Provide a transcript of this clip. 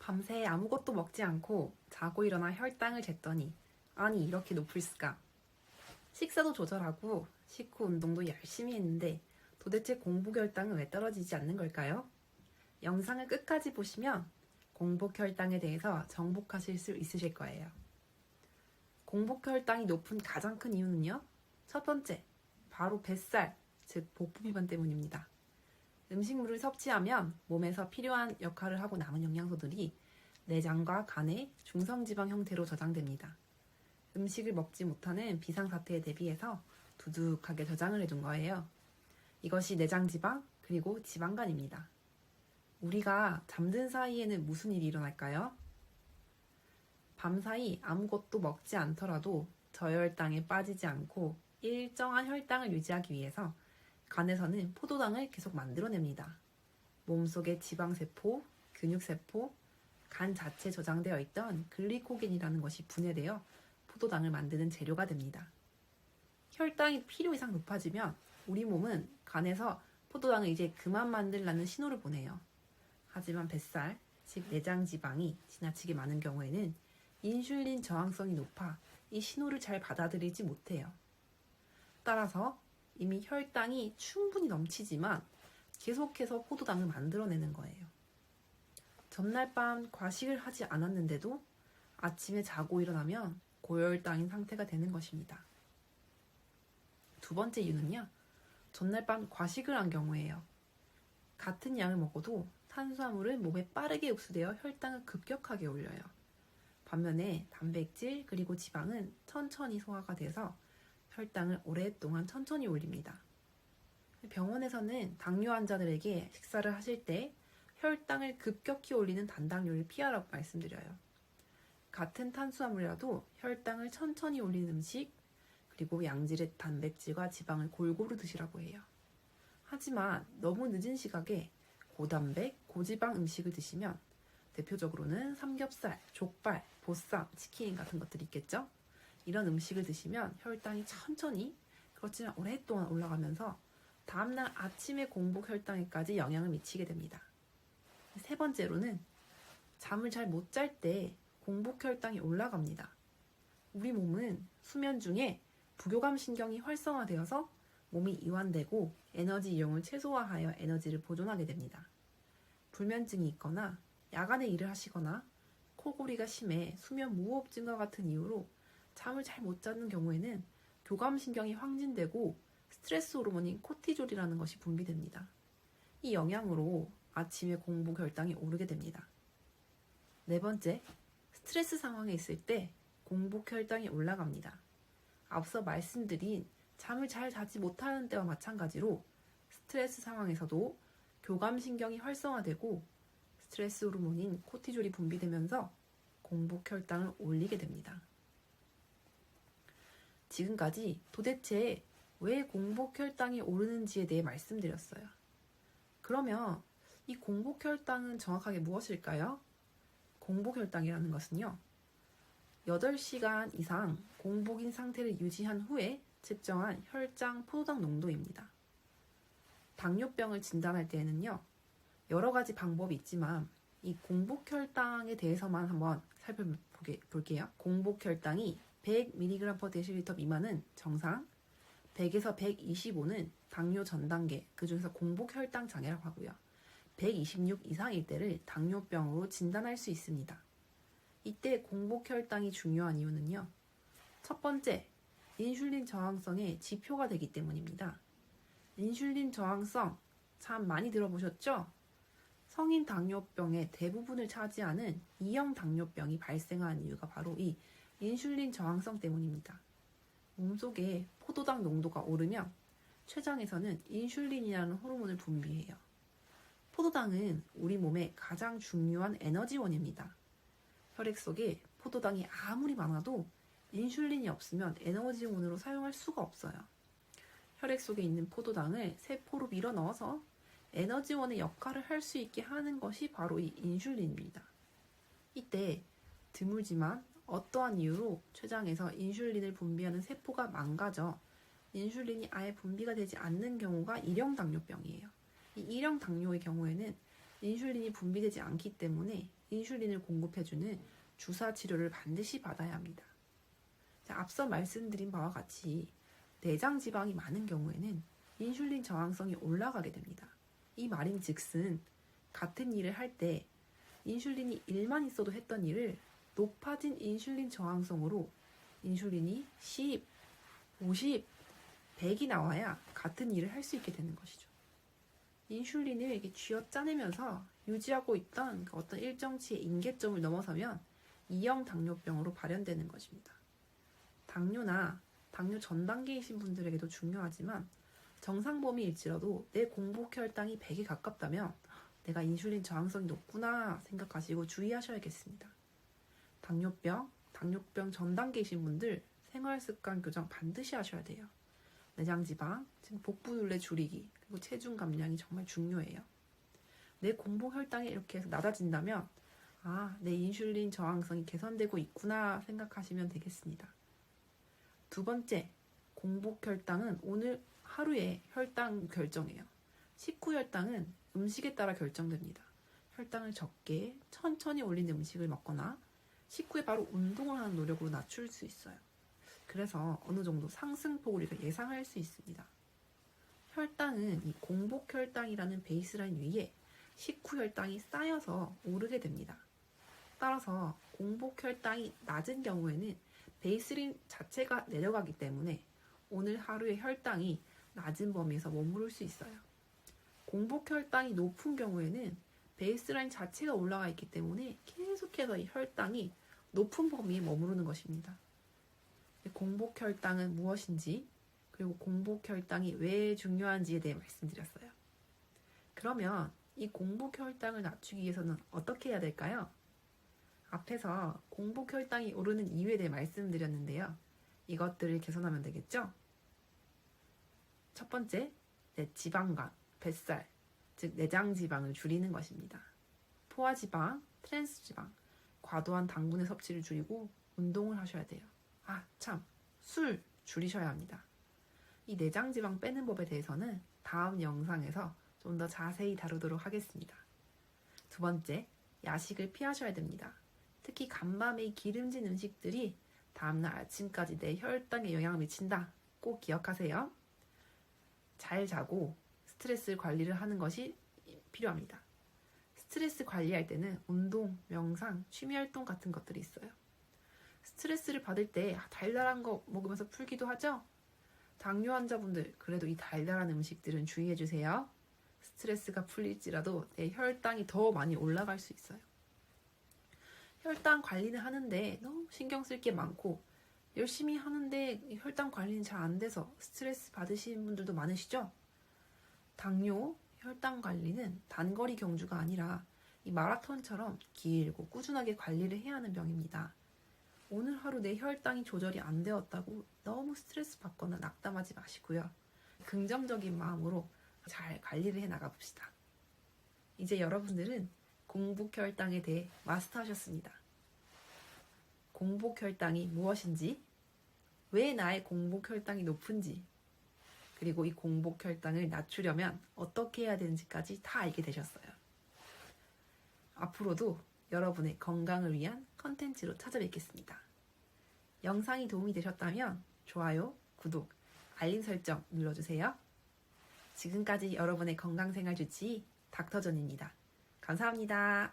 밤새 아무것도 먹지 않고 자고 일어나 혈당을 쟀더니 아니 이렇게 높을 수가. 식사도 조절하고 식후 운동도 열심히 했는데 도대체 공복 혈당은 왜 떨어지지 않는 걸까요? 영상을 끝까지 보시면 공복 혈당에 대해서 정복하실 수 있으실 거예요. 공복 혈당이 높은 가장 큰 이유는요. 첫 번째, 바로 뱃살, 즉 복부 비만 때문입니다. 음식물을 섭취하면 몸에서 필요한 역할을 하고 남은 영양소들이 내장과 간에 중성지방 형태로 저장됩니다. 음식을 먹지 못하는 비상사태에 대비해서 두둑하게 저장을 해둔 거예요. 이것이 내장지방 그리고 지방간입니다. 우리가 잠든 사이에는 무슨 일이 일어날까요? 밤사이 아무것도 먹지 않더라도 저혈당에 빠지지 않고 일정한 혈당을 유지하기 위해서 간에서는 포도당을 계속 만들어냅니다. 몸속의 지방세포, 근육세포, 간 자체에 저장되어 있던 글리코겐이라는 것이 분해되어 포도당을 만드는 재료가 됩니다. 혈당이 필요 이상 높아지면 우리 몸은 간에서 포도당을 이제 그만 만들라는 신호를 보내요. 하지만 뱃살, 즉 내장지방이 지나치게 많은 경우에는 인슐린 저항성이 높아 이 신호를 잘 받아들이지 못해요. 따라서 이미 혈당이 충분히 넘치지만 계속해서 포도당을 만들어내는 거예요. 전날 밤 과식을 하지 않았는데도 아침에 자고 일어나면 고혈당인 상태가 되는 것입니다. 두 번째 이유는요. 전날 밤 과식을 한 경우예요. 같은 양을 먹어도 탄수화물은 몸에 빠르게 흡수되어 혈당을 급격하게 올려요. 반면에 단백질 그리고 지방은 천천히 소화가 돼서 혈당을 오랫동안 천천히 올립니다. 병원에서는 당뇨 환자들에게 식사를 하실 때 혈당을 급격히 올리는 단당류를 피하라고 말씀드려요. 같은 탄수화물이라도 혈당을 천천히 올리는 음식 그리고 양질의 단백질과 지방을 골고루 드시라고 해요. 하지만 너무 늦은 시각에 고단백, 고지방 음식을 드시면 대표적으로는 삼겹살, 족발, 보쌈, 치킨 같은 것들이 있겠죠? 이런 음식을 드시면 혈당이 천천히 그렇지만 오랫동안 올라가면서 다음날 아침에 공복 혈당에까지 영향을 미치게 됩니다. 세 번째로는 잠을 잘 못 잘 때 공복 혈당이 올라갑니다. 우리 몸은 수면 중에 부교감 신경이 활성화되어서 몸이 이완되고 에너지 이용을 최소화하여 에너지를 보존하게 됩니다. 불면증이 있거나 야간에 일을 하시거나 코골이가 심해 수면 무호흡증과 같은 이유로 잠을 잘 못 자는 경우에는 교감신경이 황진되고 스트레스 호르몬인 코티졸이라는 것이 분비됩니다. 이 영향으로 아침에 공복 혈당이 오르게 됩니다. 네 번째, 스트레스 상황에 있을 때 공복 혈당이 올라갑니다. 앞서 말씀드린 잠을 잘 자지 못하는 때와 마찬가지로 스트레스 상황에서도 교감신경이 활성화되고 스트레스 호르몬인 코티졸이 분비되면서 공복 혈당을 올리게 됩니다. 지금까지 도대체 왜 공복 혈당이 오르는지에 대해 말씀드렸어요. 그러면 이 공복 혈당은 정확하게 무엇일까요? 공복 혈당이라는 것은요. 8시간 이상 공복인 상태를 유지한 후에 측정한 혈장 포도당 농도입니다. 당뇨병을 진단할 때에는요. 여러 가지 방법이 있지만 이 공복 혈당에 대해서만 한번 살펴볼게요. 공복 혈당이 100mg/dL 미만은 정상, 100에서 125는 당뇨 전 단계, 그중에서 공복 혈당 장애라고 하고요. 126 이상일 때를 당뇨병으로 진단할 수 있습니다. 이때 공복 혈당이 중요한 이유는요. 첫 번째, 인슐린 저항성의 지표가 되기 때문입니다. 인슐린 저항성 참 많이 들어보셨죠? 성인 당뇨병의 대부분을 차지하는 2형 당뇨병이 발생한 이유가 바로 이 인슐린 저항성 때문입니다. 몸속에 포도당 농도가 오르면 췌장에서는 인슐린이라는 호르몬을 분비해요. 포도당은 우리 몸의 가장 중요한 에너지원입니다. 혈액 속에 포도당이 아무리 많아도 인슐린이 없으면 에너지원으로 사용할 수가 없어요. 혈액 속에 있는 포도당을 세포로 밀어 넣어서 에너지원의 역할을 할 수 있게 하는 것이 바로 이 인슐린입니다. 이때 드물지만 어떠한 이유로 췌장에서 인슐린을 분비하는 세포가 망가져 인슐린이 아예 분비가 되지 않는 경우가 1형 당뇨병이에요. 이 1형 당뇨의 경우에는 인슐린이 분비되지 않기 때문에 인슐린을 공급해주는 주사 치료를 반드시 받아야 합니다. 자, 앞서 말씀드린 바와 같이 내장 지방이 많은 경우에는 인슐린 저항성이 올라가게 됩니다. 이 말인즉슨 같은 일을 할 때 인슐린이 1만 있어도 했던 일을 높아진 인슐린 저항성으로 인슐린이 10, 50, 100이 나와야 같은 일을 할 수 있게 되는 것이죠. 인슐린을 이렇게 쥐어짜내면서 유지하고 있던 어떤 일정치의 임계점을 넘어서면 2형 당뇨병으로 발현되는 것입니다. 당뇨나 당뇨 전 단계이신 분들에게도 중요하지만 정상 범위일지라도 내 공복 혈당이 100에 가깝다면 내가 인슐린 저항성이 높구나 생각하시고 주의하셔야겠습니다. 당뇨병 전 단계이신 분들 생활습관 교정 반드시 하셔야 돼요. 내장지방, 지금 복부둘레 줄이기, 그리고 체중 감량이 정말 중요해요. 내 공복 혈당이 이렇게 해서 낮아진다면 내 인슐린 저항성이 개선되고 있구나 생각하시면 되겠습니다. 두 번째, 공복 혈당은 오늘 하루의 혈당 결정이에요. 식후 혈당은 음식에 따라 결정됩니다. 혈당을 적게 천천히 올린 음식을 먹거나 식후에 바로 운동을 하는 노력으로 낮출 수 있어요. 그래서 어느 정도 상승폭을 우리가 예상할 수 있습니다. 혈당은 이 공복 혈당이라는 베이스라인 위에 식후 혈당이 쌓여서 오르게 됩니다. 따라서 공복 혈당이 낮은 경우에는 베이스라인 자체가 내려가기 때문에 오늘 하루의 혈당이 낮은 범위에서 머무를 수 있어요. 공복 혈당이 높은 경우에는 베이스라인 자체가 올라가 있기 때문에 계속해서 이 혈당이 높은 범위에 머무르는 것입니다. 공복 혈당은 무엇인지, 그리고 공복 혈당이 왜 중요한지에 대해 말씀드렸어요. 그러면 이 공복 혈당을 낮추기 위해서는 어떻게 해야 될까요? 앞에서 공복 혈당이 오르는 이유에 대해 말씀드렸는데요. 이것들을 개선하면 되겠죠? 첫 번째, 내 지방간, 뱃살, 즉 내장 지방을 줄이는 것입니다. 포화지방, 트랜스지방, 과도한 당분의 섭취를 줄이고 운동을 하셔야 돼요. 술 줄이셔야 합니다. 이 내장 지방 빼는 법에 대해서는 다음 영상에서 좀 더 자세히 다루도록 하겠습니다. 두 번째, 야식을 피하셔야 됩니다. 특히 간밤에 기름진 음식들이 다음날 아침까지 내 혈당에 영향을 미친다. 꼭 기억하세요. 잘 자고 스트레스 관리를 하는 것이 필요합니다. 스트레스 관리할 때는 운동, 명상, 취미활동 같은 것들이 있어요. 스트레스를 받을 때 달달한 거 먹으면서 풀기도 하죠? 당뇨 환자분들, 그래도 이 달달한 음식들은 주의해주세요. 스트레스가 풀릴지라도 내 혈당이 더 많이 올라갈 수 있어요. 혈당 관리는 하는데 너무 신경 쓸 게 많고 열심히 하는데 혈당 관리는 잘 안 돼서 스트레스 받으시는 분들도 많으시죠? 당뇨, 혈당 관리는 단거리 경주가 아니라 이 마라톤처럼 길고 꾸준하게 관리를 해야 하는 병입니다. 오늘 하루 내 혈당이 조절이 안 되었다고 너무 스트레스 받거나 낙담하지 마시고요. 긍정적인 마음으로 잘 관리를 해 나가봅시다. 이제 여러분들은 공복 혈당에 대해 마스터하셨습니다. 공복 혈당이 무엇인지, 왜 나의 공복 혈당이 높은지, 그리고 이 공복 혈당을 낮추려면 어떻게 해야 되는지까지 다 알게 되셨어요. 앞으로도 여러분의 건강을 위한 컨텐츠로 찾아뵙겠습니다. 영상이 도움이 되셨다면 좋아요, 구독, 알림 설정 눌러주세요. 지금까지 여러분의 건강생활 주치의 닥터존입니다. 감사합니다.